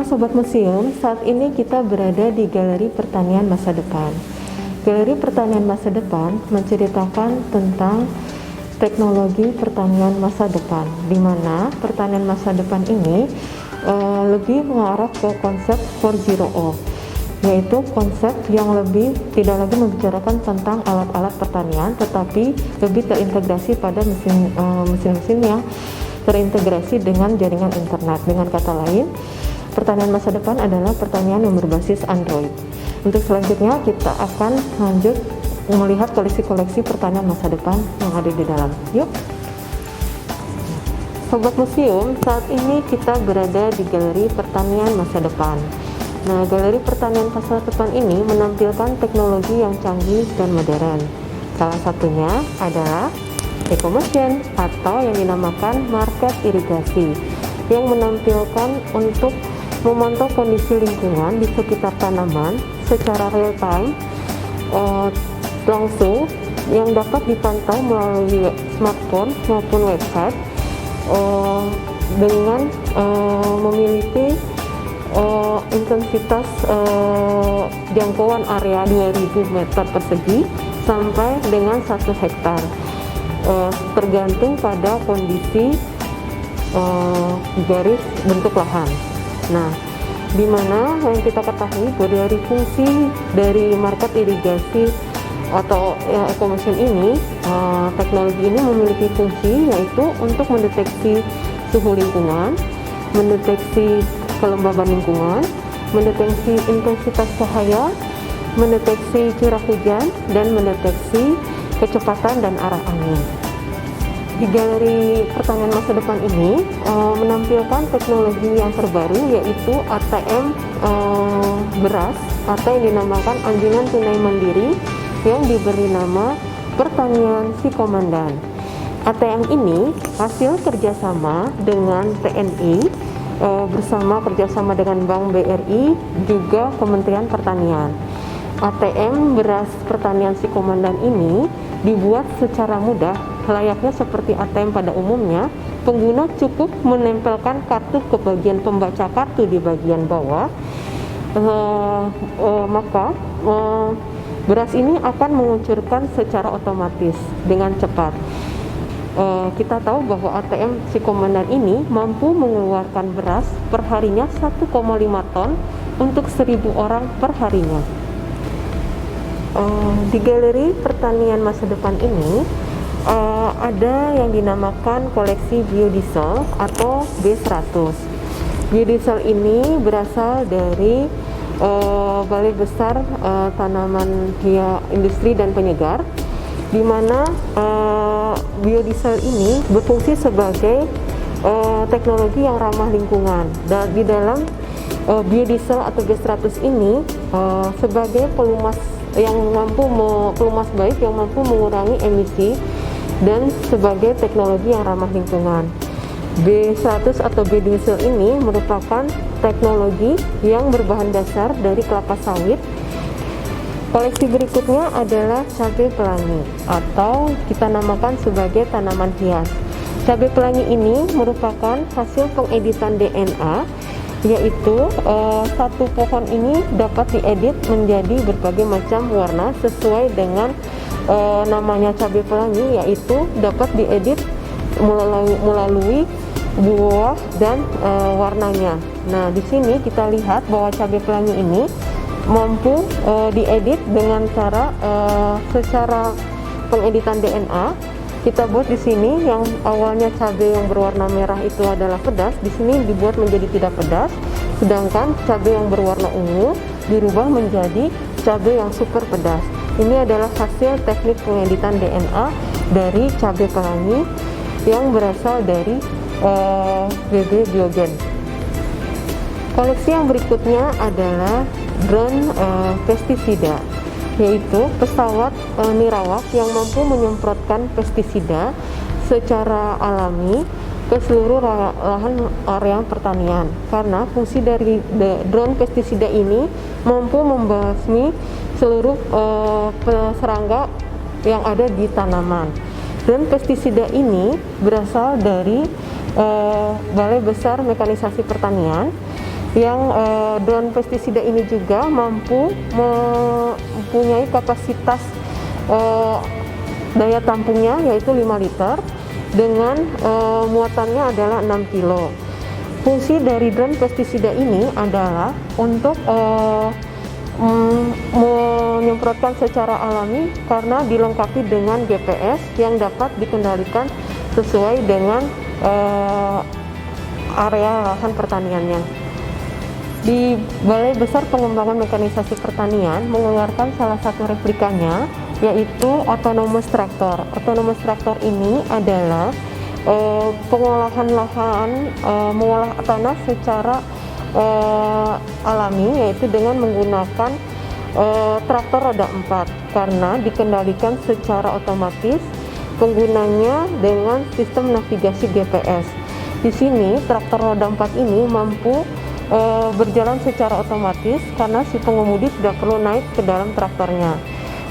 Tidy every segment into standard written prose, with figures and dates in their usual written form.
Sobat Museum, saat ini kita berada di Galeri Pertanian Masa Depan. Galeri Pertanian Masa Depan menceritakan tentang teknologi pertanian masa depan, di mana pertanian masa depan ini lebih mengarah ke konsep 4.0, yaitu konsep yang lebih tidak lagi membicarakan tentang alat-alat pertanian, tetapi lebih terintegrasi pada mesin-mesin yang terintegrasi dengan jaringan internet. Dengan kata lain, pertanian masa depan adalah pertanian yang berbasis Android. Untuk selanjutnya kita akan lanjut melihat koleksi-koleksi pertanian masa depan yang ada di dalam. Yuk, Sobat Museum, saat ini kita berada di Galeri Pertanian Masa Depan. Nah, Galeri Pertanian Masa Depan ini menampilkan teknologi yang canggih dan modern. Salah satunya adalah Eco-Motion atau yang dinamakan market irigasi, yang menampilkan untuk memantau kondisi lingkungan di sekitar tanaman secara real time, langsung, yang dapat dipantau melalui smartphone maupun website, dengan memiliki intensitas jangkauan area 2000 meter persegi sampai dengan 1 hektar, tergantung pada kondisi garis bentuk lahan. Nah, di mana yang kita ketahui bahwa dari fungsi dari market irigasi atau Eco-Motion ini, teknologi ini memiliki fungsi yaitu untuk mendeteksi suhu lingkungan, mendeteksi kelembaban lingkungan, mendeteksi intensitas cahaya, mendeteksi curah hujan, dan mendeteksi kecepatan dan arah angin. Di Galeri Pertanian Masa Depan ini menampilkan teknologi yang terbaru, yaitu ATM beras atau yang dinamakan Anjungan Tunai Mandiri, yang diberi nama Pertanian Si Komandan. ATM ini hasil kerjasama dengan TNI, bersama kerjasama dengan Bank BRI, juga Kementerian Pertanian. ATM beras Pertanian Si Komandan ini dibuat secara mudah, layaknya seperti ATM pada umumnya. Pengguna cukup menempelkan kartu ke bagian pembaca kartu di bagian bawah, maka beras ini akan mengucurkan secara otomatis dengan cepat. Kita tahu bahwa ATM Si Komandan ini mampu mengeluarkan beras perharinya 1,5 ton untuk 1.000 orang perharinya. Di Galeri Pertanian Masa Depan ini ada yang dinamakan koleksi biodiesel atau B100. Biodiesel ini berasal dari Balai Besar Tanaman Industri dan Penyegar, di mana biodiesel ini berfungsi sebagai teknologi yang ramah lingkungan. Dan di dalam biodiesel atau B100 ini sebagai pelumas pelumas baik yang mampu mengurangi emisi dan sebagai teknologi yang ramah lingkungan. B100 atau biodiesel ini merupakan teknologi yang berbahan dasar dari kelapa sawit. Koleksi berikutnya adalah cabai pelangi atau kita namakan sebagai tanaman hias. Cabai pelangi ini merupakan hasil pengeditan DNA, yaitu satu pohon ini dapat diedit menjadi berbagai macam warna sesuai dengan namanya cabai pelangi, yaitu dapat diedit melalui buah dan warnanya. Nah, di sini kita lihat bahwa cabai pelangi ini mampu diedit dengan cara secara pengeditan DNA. Kita buat di sini yang awalnya cabai yang berwarna merah itu adalah pedas, di sini dibuat menjadi tidak pedas, sedangkan cabai yang berwarna ungu dirubah menjadi cabai yang super pedas. Ini adalah hasil teknik pengeditan DNA dari cabai pelangi yang berasal dari BB Biogen. Koleksi yang berikutnya adalah drone pestisida, yaitu pesawat nirawak yang mampu menyemprotkan pestisida secara alami ke seluruh lahan area pertanian. Karena fungsi dari drone pestisida ini mampu membasmi seluruh serangga yang ada di tanaman. Drone pestisida ini berasal dari Balai Besar Mekanisasi Pertanian Yang drone pestisida ini juga mampu mempunyai kapasitas daya tampungnya yaitu 5 liter dengan muatannya adalah 6 kilo. Fungsi dari drone pestisida ini adalah untuk menyemprotkan secara alami karena dilengkapi dengan GPS yang dapat dikendalikan sesuai dengan area lahan pertaniannya. Di Balai Besar Pengembangan Mekanisasi Pertanian mengeluarkan salah satu replikanya, yaitu autonomous tractor. Autonomous tractor ini adalah pengolahan lahan, mengolah tanah secara alami, yaitu dengan menggunakan traktor roda 4 karena dikendalikan secara otomatis, penggunanya dengan sistem navigasi GPS. Di sini traktor roda 4 ini mampu berjalan secara otomatis karena si pengemudi tidak perlu naik ke dalam traktornya.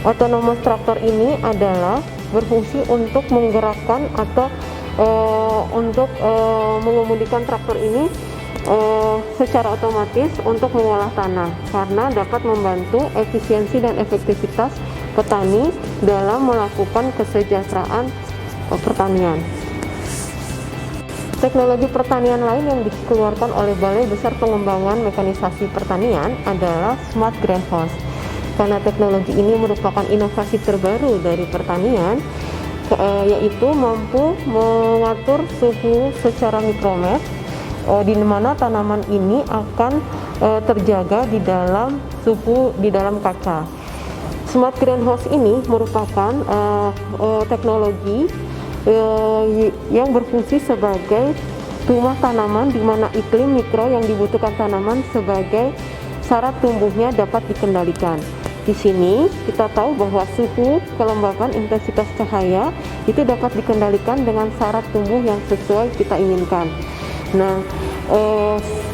Autonomous tractor ini adalah berfungsi untuk menggerakkan atau untuk mengemudikan traktor ini secara otomatis untuk mengolah tanah karena dapat membantu efisiensi dan efektivitas petani dalam melakukan kesejahteraan pertanian. Teknologi pertanian lain yang dikeluarkan oleh Balai Besar Pengembangan Mekanisasi Pertanian adalah Smart Greenhouse. Karena teknologi ini merupakan inovasi terbaru dari pertanian, yaitu mampu mengatur suhu secara mikromet, di mana tanaman ini akan terjaga di dalam suhu di dalam kaca. Smart Greenhouse ini merupakan teknologi yang berfungsi sebagai rumah tanaman di mana iklim mikro yang dibutuhkan tanaman sebagai syarat tumbuhnya dapat dikendalikan. Di sini kita tahu bahwa suhu, kelembapan, intensitas cahaya itu dapat dikendalikan dengan syarat tumbuh yang sesuai kita inginkan. Nah,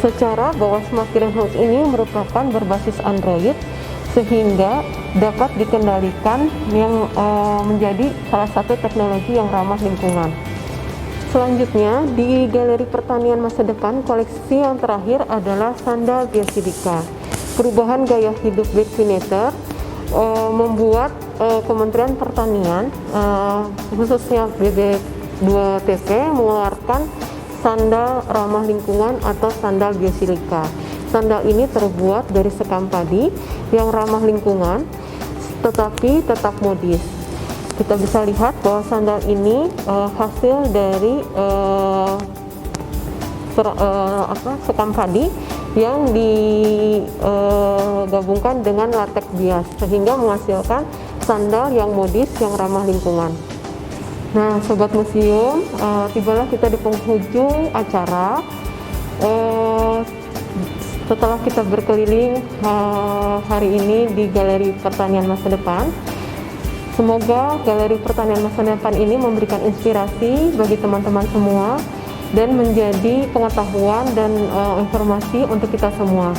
secara bahwa Smart Greenhouse ini merupakan berbasis Android sehingga dapat dikendalikan yang menjadi salah satu teknologi yang ramah lingkungan. Selanjutnya, di Galeri Pertanian Masa Depan, koleksi yang terakhir adalah sandal biosilica. Perubahan gaya hidup vaccinator membuat Kementerian Pertanian, khususnya BB2TP, mengeluarkan sandal ramah lingkungan atau sandal biosilica. Sandal ini terbuat dari sekam padi yang ramah lingkungan tetapi tetap modis. Kita bisa lihat bahwa sandal ini hasil dari sekam padi yang digabungkan dengan latex bias sehingga menghasilkan sandal yang modis yang ramah lingkungan. Nah, sobat museum, tibalah kita di penghujung acara. Setelah kita berkeliling hari ini di Galeri Pertanian Masa Depan, semoga Galeri Pertanian Masa Depan ini memberikan inspirasi bagi teman-teman semua dan menjadi pengetahuan dan informasi untuk kita semua.